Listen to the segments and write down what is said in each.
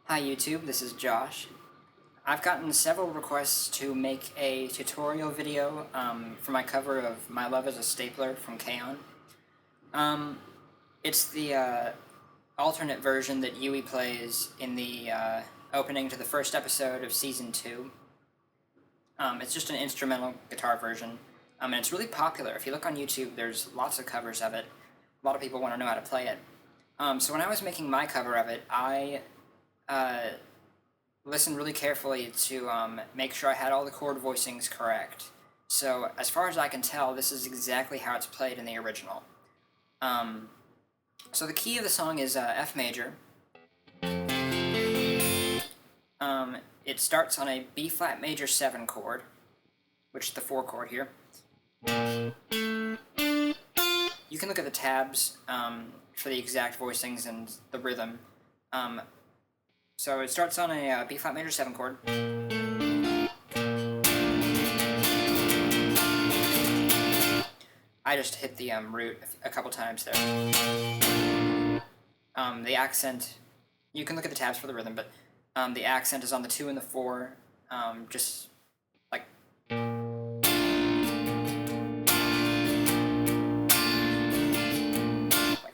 Hi YouTube, this is Josh. I've gotten several requests to make a tutorial video for my cover of My Love is a Stapler from K-On! It's the alternate version that Yui plays in the opening to the first episode of Season 2. It's just an instrumental guitar version, and it's really popular. If you look on YouTube, there's lots of covers of it. A lot of people want to know how to play it. So when I was making my cover of it, I listened really carefully to make sure I had all the chord voicings correct. So as far as I can tell, this is exactly how it's played in the original. So the key of the song is F major. It starts on a B flat major 7 chord, which is the 4 chord here. You can look at the tabs for the exact voicings and the rhythm. So it starts on a B flat major 7 chord. I just hit the root a couple times there. The accent, you can look at the tabs for the rhythm, but the accent is on the 2 and the 4, just like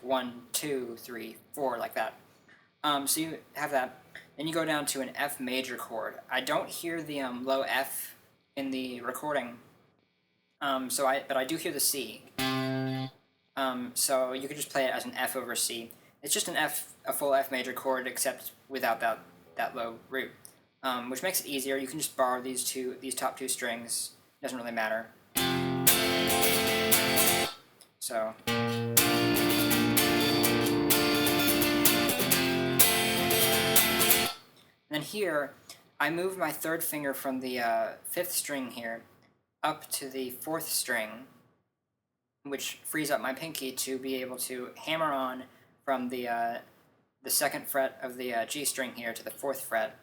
1, 2, 3, 4, like that. So you have that. Then you go down to an F major chord. I don't hear the low F in the recording, but I do hear the C. So you could just play it as an F over C. It's just a full F major chord, except without that low root, which makes it easier. You can just borrow these top two strings. Doesn't really matter. So. And then here, I move my third finger from the 5th string here up to the 4th string, which frees up my pinky to be able to hammer on from the 2nd fret of the G string here to the 4th fret,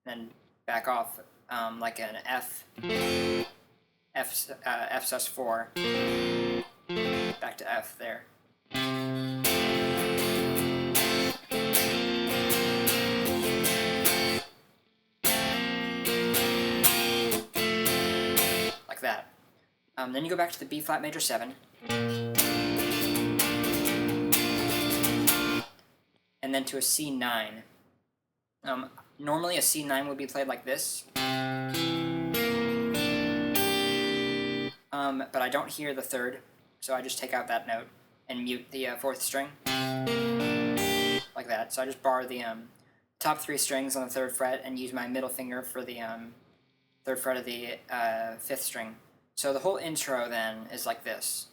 then back off like an F sus4, back to F there. Like that. Then you go back to the B flat major 7. And then to a C9. Normally a C9 would be played like this. But I don't hear the 3rd, so I just take out that note and mute the 4th string. Like that. So I just bar the top 3 strings on the 3rd fret and use my middle finger for the 3rd fret of the 5th string. So the whole intro then is like this.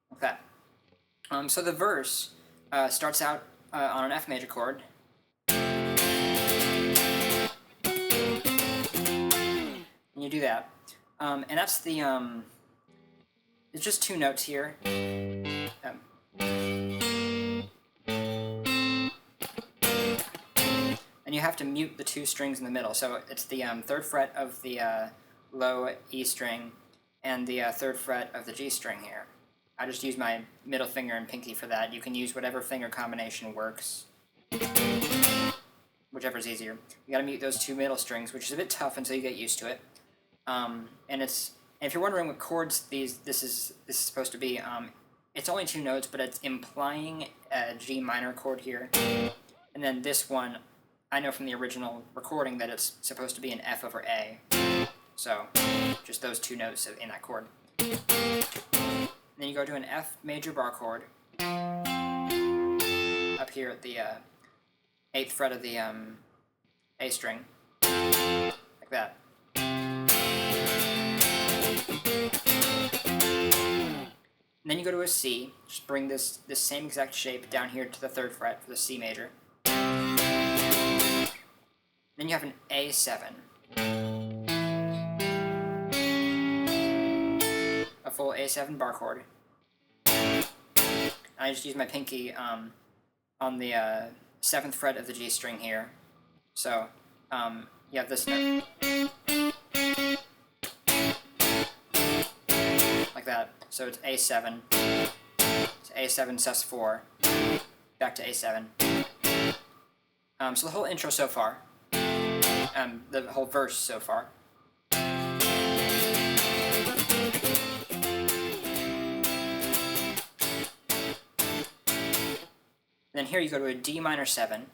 Like that. So the verse starts out on an F major chord. And you do that. And that's the, it's just 2 notes here. And you have to mute the 2 strings in the middle. So it's the 3rd fret of the low E string and the 3rd fret of the G string here. I just use my middle finger and pinky for that. You can use whatever finger combination works, whichever's easier. You gotta mute those 2 middle strings, which is a bit tough until you get used to it. And if you're wondering what chords this is supposed to be, it's only 2 notes, but it's implying a G minor chord here. And then this one, I know from the original recording that it's supposed to be an F over A. So just those 2 notes in that chord. Then you go to an F major bar chord up here at the 8th fret of the A string, like that. And then you go to a C, just bring this same exact shape down here to the 3rd fret for the C major. Then you have an A7. A full A7 bar chord. I just use my pinky on the 7th fret of the G string here. So you have this note. Like that. So it's A7. It's A7 sus4. Back to A7. So the whole intro so far. The whole verse so far. Then here you go to a D minor 7,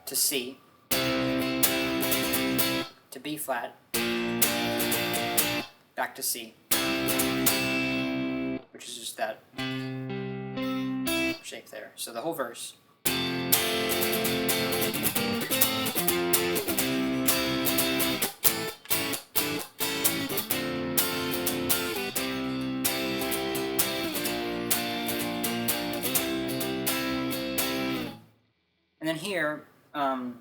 to C, to B flat, back to C, which is just that shape there. So the whole verse. And then here, the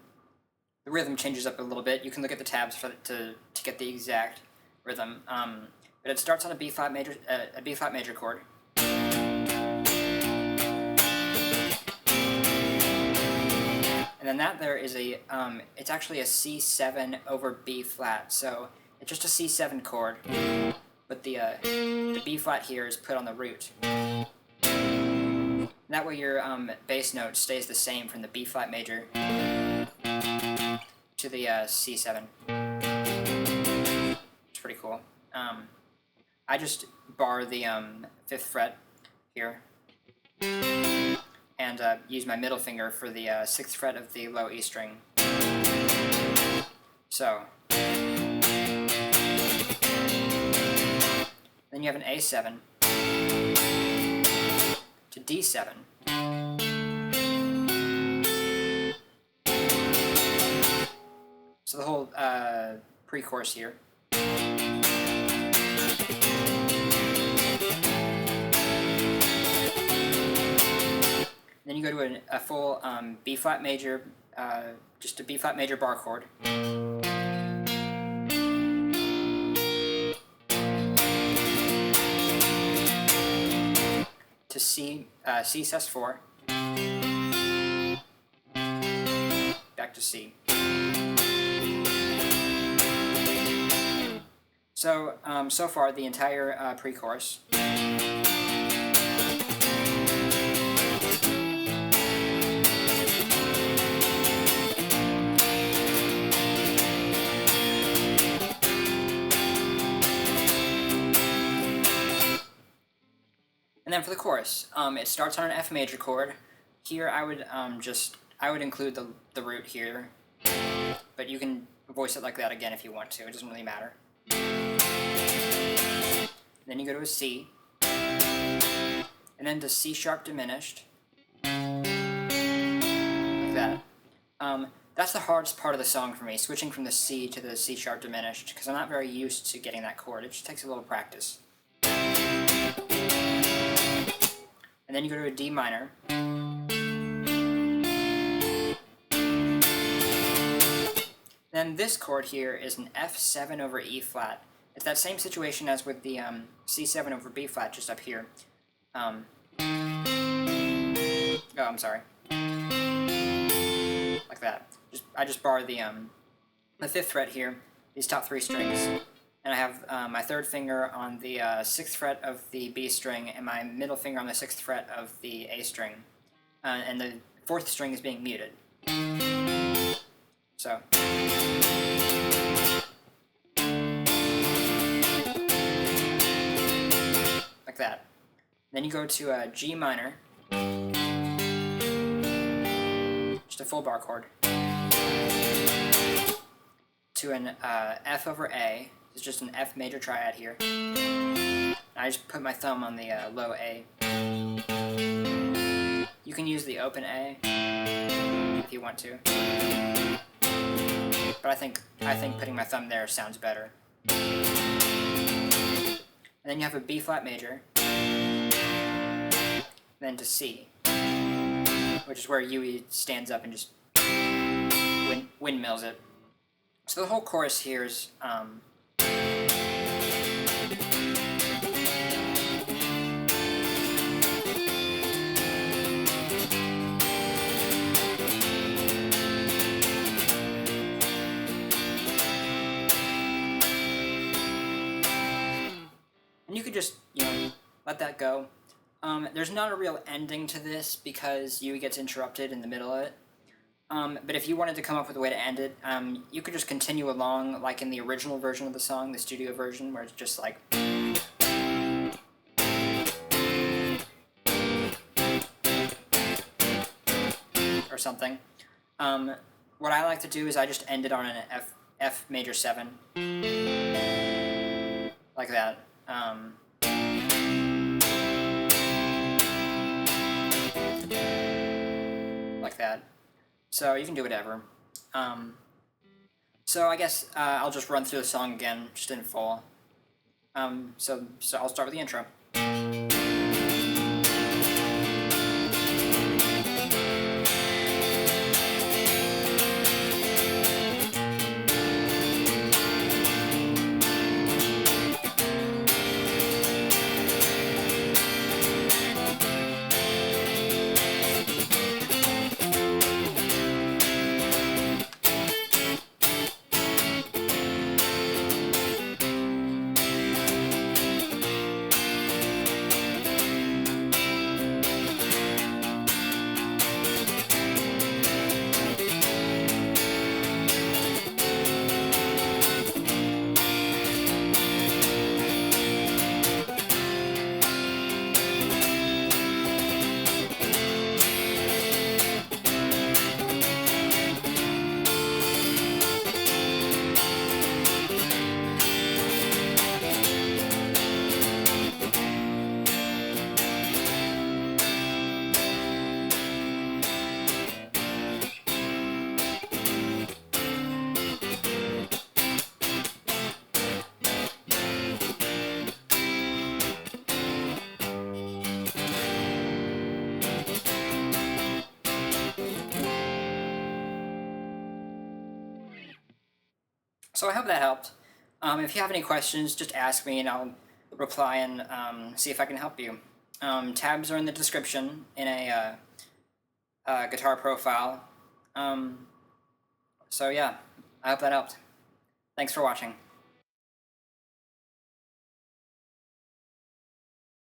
rhythm changes up a little bit. You can look at the tabs to get the exact rhythm. But it starts on a B flat major chord. And then that there is a, it's actually a C7 over B flat. So it's just a C7 chord, but the B flat here is put on the root. That way your bass note stays the same from the B flat major to the C7. It's pretty cool. I just bar the 5th fret here and use my middle finger for the 6th fret of the low E string. So then you have an A7 to D7. So the whole pre-chorus here. Then you go to a full B flat major, just a B flat major bar chord. To C, C sus4, back to C. So, so far the entire pre-chorus. And then for the chorus, it starts on an F major chord. Here I would include the root here, but you can voice it like that again if you want to. It doesn't really matter. Then you go to a C, and then to C sharp diminished, like that. That's the hardest part of the song for me, switching from the C to the C sharp diminished, because I'm not very used to getting that chord. It just takes a little practice. And then you go to a D minor. Then this chord here is an F7 over E flat. It's that same situation as with the C7 over B flat just up here. Oh, I'm sorry. Like that. I just bar the 5th fret here, these top 3 strings, and I have my 3rd finger on the 6th fret of the B string and my middle finger on the 6th fret of the A string, and the 4th string is being muted. So. Like that. Then you go to a G minor, just a full bar chord, to an F over A. It's just an F major triad here. I just put my thumb on the low A. You can use the open A if you want to, but I think putting my thumb there sounds better. And then you have a B flat major, then to C, which is where Yui stands up and just windmills it. So the whole chorus here is let that go. There's not a real ending to this because you gets interrupted in the middle of it. But if you wanted to come up with a way to end it, you could just continue along like in the original version of the song, the studio version, where it's just like... or something. What I like to do is I just end it on an F major 7. Like that. Like that. So you can do whatever. So I guess I'll just run through the song again, just in full. So I'll start with the intro. So I hope that helped. If you have any questions, just ask me and I'll reply and see if I can help you. Tabs are in the description in a guitar profile. So yeah, I hope that helped. Thanks for watching.